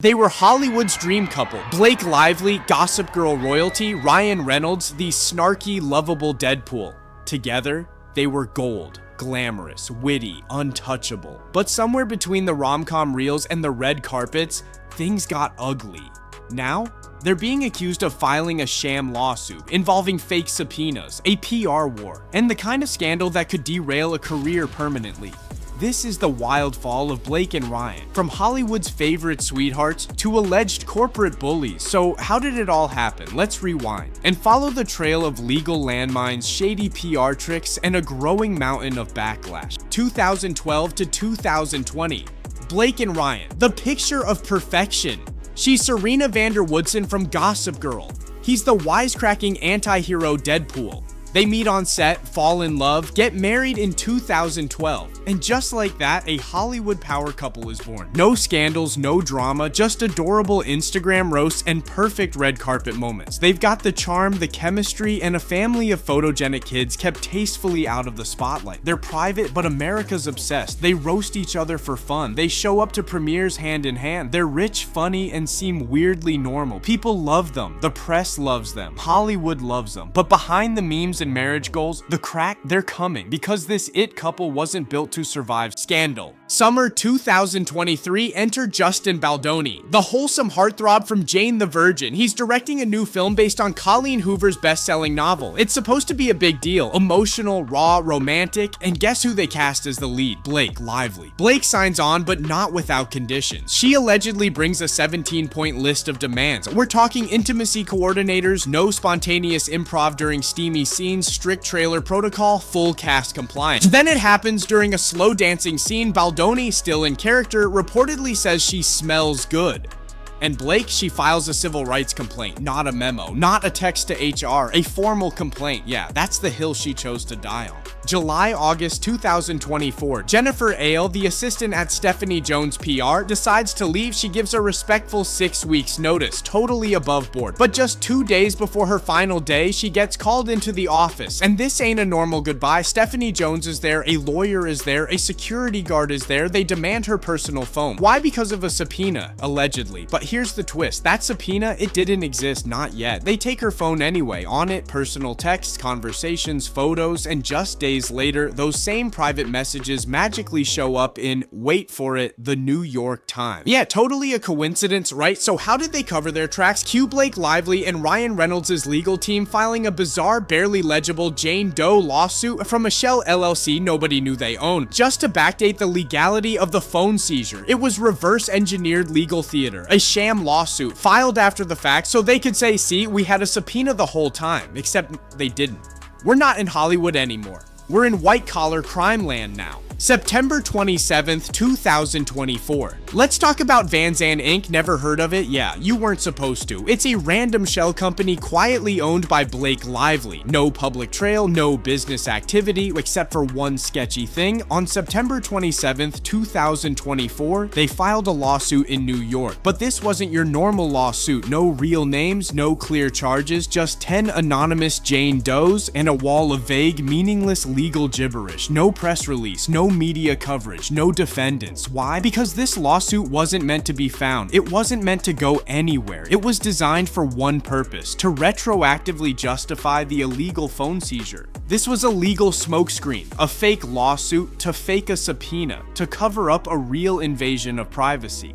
They were Hollywood's dream couple. Blake Lively, Gossip Girl royalty, Ryan Reynolds, the snarky, lovable Deadpool. Together, they were gold. Glamorous, witty, untouchable. But somewhere between the rom-com reels and the red carpets, things got ugly. Now, they're being accused of filing a sham lawsuit involving fake subpoenas, a PR war, and the kind of scandal that could derail a career permanently. This is the wild fall of Blake and Ryan, from Hollywood's favorite sweethearts to alleged corporate bullies. So how did it all happen? Let's rewind and follow the trail of legal landmines, shady PR tricks, and a growing mountain of backlash. 2012 to 2020. Blake and Ryan, the picture of perfection. She's Serena van der Woodsen from Gossip Girl. He's the wisecracking anti-hero Deadpool. They meet on set, fall in love, get married in 2012. And just like that, a Hollywood power couple is born. No scandals, no drama, just adorable Instagram roasts and perfect red carpet moments. They've got the charm, the chemistry, and a family of photogenic kids kept tastefully out of the spotlight. They're private, but America's obsessed. They roast each other for fun. They show up to premieres hand in hand. They're rich, funny, and seem weirdly normal. People love them. The press loves them. Hollywood loves them. But behind the memes and marriage goals, the crack, they're coming because this it couple wasn't built to survive scandal. Summer 2023, enter Justin Baldoni, the wholesome heartthrob from Jane the Virgin. He's directing a new film based on Colleen Hoover's best-selling novel. It's supposed to be a big deal, emotional, raw, romantic, and guess who they cast as the lead? Blake Lively. Blake signs on, but not without conditions. She allegedly brings a 17-point list of demands. We're talking intimacy coordinators, no spontaneous improv during steamy scenes, strict trailer protocol, full cast compliance. Then it happens during a slow dancing scene. Baldoni, still in character, reportedly says she smells good. And Blake, she files a civil rights complaint, not a memo, not a text to HR, a formal complaint. Yeah, that's the hill she chose to die on. July-August 2024, Jennifer Ale, the assistant at Stephanie Jones PR, decides to leave. She gives a respectful 6 weeks notice, totally above board. But just 2 days before her final day, she gets called into the office. And this ain't a normal goodbye. Stephanie Jones is there, a lawyer is there, a security guard is there. They demand her personal phone. Why? Because of a subpoena, allegedly. But here's the twist. That subpoena, it didn't exist, not yet. They take her phone anyway. On it, personal texts, conversations, photos, and just days later, those same private messages magically show up in, wait for it, the New York Times. Yeah, totally a coincidence, right? So how did they cover their tracks? Cue Blake Lively and Ryan Reynolds' legal team filing a bizarre, barely legible Jane Doe lawsuit from a shell LLC nobody knew they owned, just to backdate the legality of the phone seizure. It was reverse engineered legal theater, a sham lawsuit filed after the fact so they could say, see, we had a subpoena the whole time, except they didn't. We're not in Hollywood anymore. We're in white-collar crime land now. September 27th, 2024. Let's talk about Van Zandt Inc. Never heard of it? Yeah, you weren't supposed to. It's a random shell company quietly owned by Blake Lively. No public trail, no business activity, except for one sketchy thing. On September 27th, 2024, they filed a lawsuit in New York. But this wasn't your normal lawsuit. No real names, no clear charges, just 10 anonymous Jane Does and a wall of vague, meaningless legal gibberish. No press release, no media coverage, no defendants. Why? Because this lawsuit wasn't meant to be found. It wasn't meant to go anywhere. It was designed for one purpose: to retroactively justify the illegal phone seizure. This was a legal smokescreen, a fake lawsuit to fake a subpoena, to cover up a real invasion of privacy.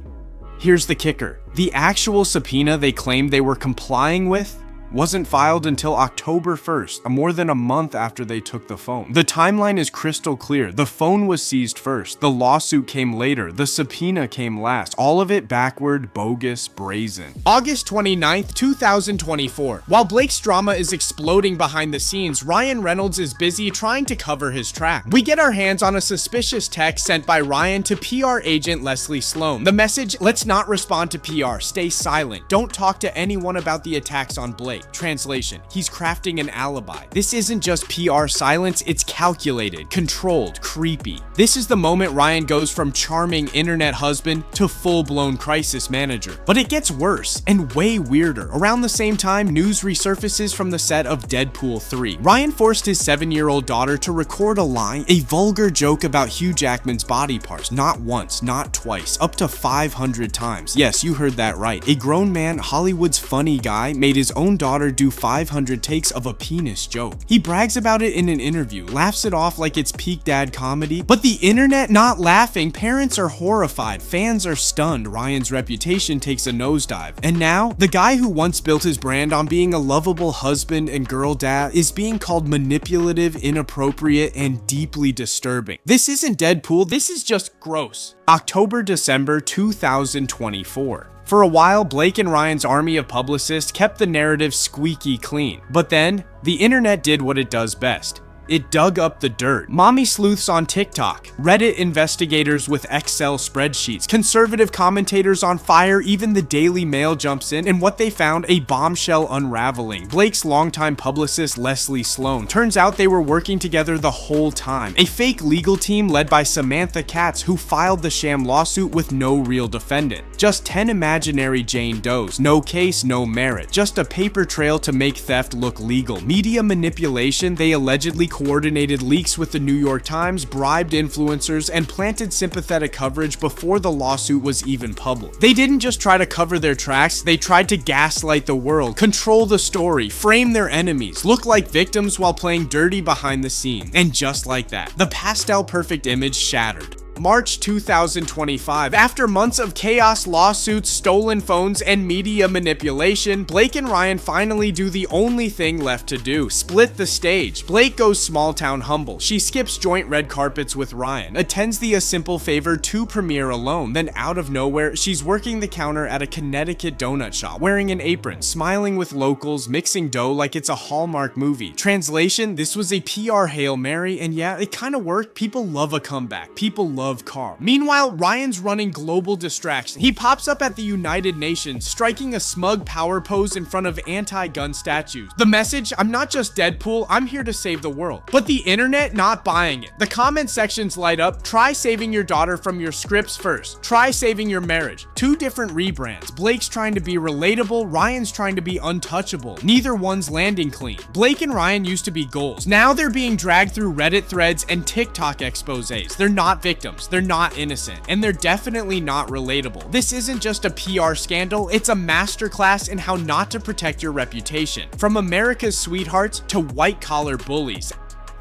Here's the kicker. The actual subpoena they claimed they were complying with wasn't filed until October 1st, more than a month after they took the phone. The timeline is crystal clear. The phone was seized first. The lawsuit came later. The subpoena came last. All of it backward, bogus, brazen. August 29th, 2024. While Blake's drama is exploding behind the scenes, Ryan Reynolds is busy trying to cover his track. We get our hands on a suspicious text sent by Ryan to PR agent Leslie Sloan. The message: let's not respond to PR. Stay silent. Don't talk to anyone about the attacks on Blake. Translation: he's crafting an alibi. This isn't just PR silence, it's calculated, controlled, creepy. This is the moment Ryan goes from charming internet husband to full-blown crisis manager. But it gets worse and way weirder. Around the same time, news resurfaces from the set of Deadpool 3. Ryan forced his 7-year-old daughter to record a line, a vulgar joke about Hugh Jackman's body parts, not once, not twice, up to 500 times. Yes, you heard that right. A grown man, Hollywood's funny guy, made his own daughter do 500 takes of a penis joke. He brags about it in an interview, laughs it off like it's peak dad comedy, but the internet not laughing, parents are horrified, fans are stunned, Ryan's reputation takes a nosedive. And now, the guy who once built his brand on being a lovable husband and girl dad is being called manipulative, inappropriate, and deeply disturbing. This isn't Deadpool, this is just gross. October-December 2024. For a while, Blake and Ryan's army of publicists kept the narrative squeaky clean. But then, the internet did what it does best. It dug up the dirt. Mommy sleuths on TikTok, Reddit investigators with Excel spreadsheets, conservative commentators on fire, even the Daily Mail jumps in, and what they found, a bombshell unraveling. Blake's longtime publicist, Leslie Sloan. Turns out they were working together the whole time. A fake legal team led by Samantha Katz, who filed the Sham lawsuit with no real defendant. Just 10 imaginary Jane Does. No case, no merit. Just a paper trail to make theft look legal. Media manipulation, they allegedly coordinated leaks with the New York Times, bribed influencers, and planted sympathetic coverage before the lawsuit was even public. They didn't just try to cover their tracks, they tried to gaslight the world, control the story, frame their enemies, look like victims while playing dirty behind the scenes. And just like that, the pastel perfect image shattered. March 2025. After months of chaos, lawsuits, stolen phones, and media manipulation, Blake and Ryan finally do the only thing left to do: split the stage. Blake goes small town humble. She skips joint red carpets with Ryan, attends the A Simple Favor 2 premiere alone, then out of nowhere, she's working the counter at a Connecticut donut shop, wearing an apron, smiling with locals, mixing dough like it's a Hallmark movie. Translation: this was a PR Hail Mary, and yeah, it kinda worked. People love a comeback. People love Carl. Meanwhile, Ryan's running global distraction. He pops up at the United Nations, striking a smug power pose in front of anti-gun statues. The message: I'm not just Deadpool, I'm here to save the world. But the internet not buying it. The comment sections light up: try saving your daughter from your scripts first. Try saving your marriage. Two different rebrands. Blake's trying to be relatable, Ryan's trying to be untouchable. Neither one's landing clean. Blake and Ryan used to be goals. Now they're being dragged through Reddit threads and TikTok exposés. They're not victims. They're not innocent, and they're definitely not relatable. This isn't just a PR scandal, it's a masterclass in how not to protect your reputation. From America's sweethearts to white-collar bullies.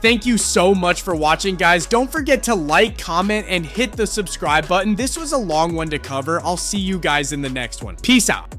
Thank you so much for watching, guys. Don't forget to like, comment, and hit the subscribe button. This was a long one to cover. I'll see you guys in the next one. Peace out.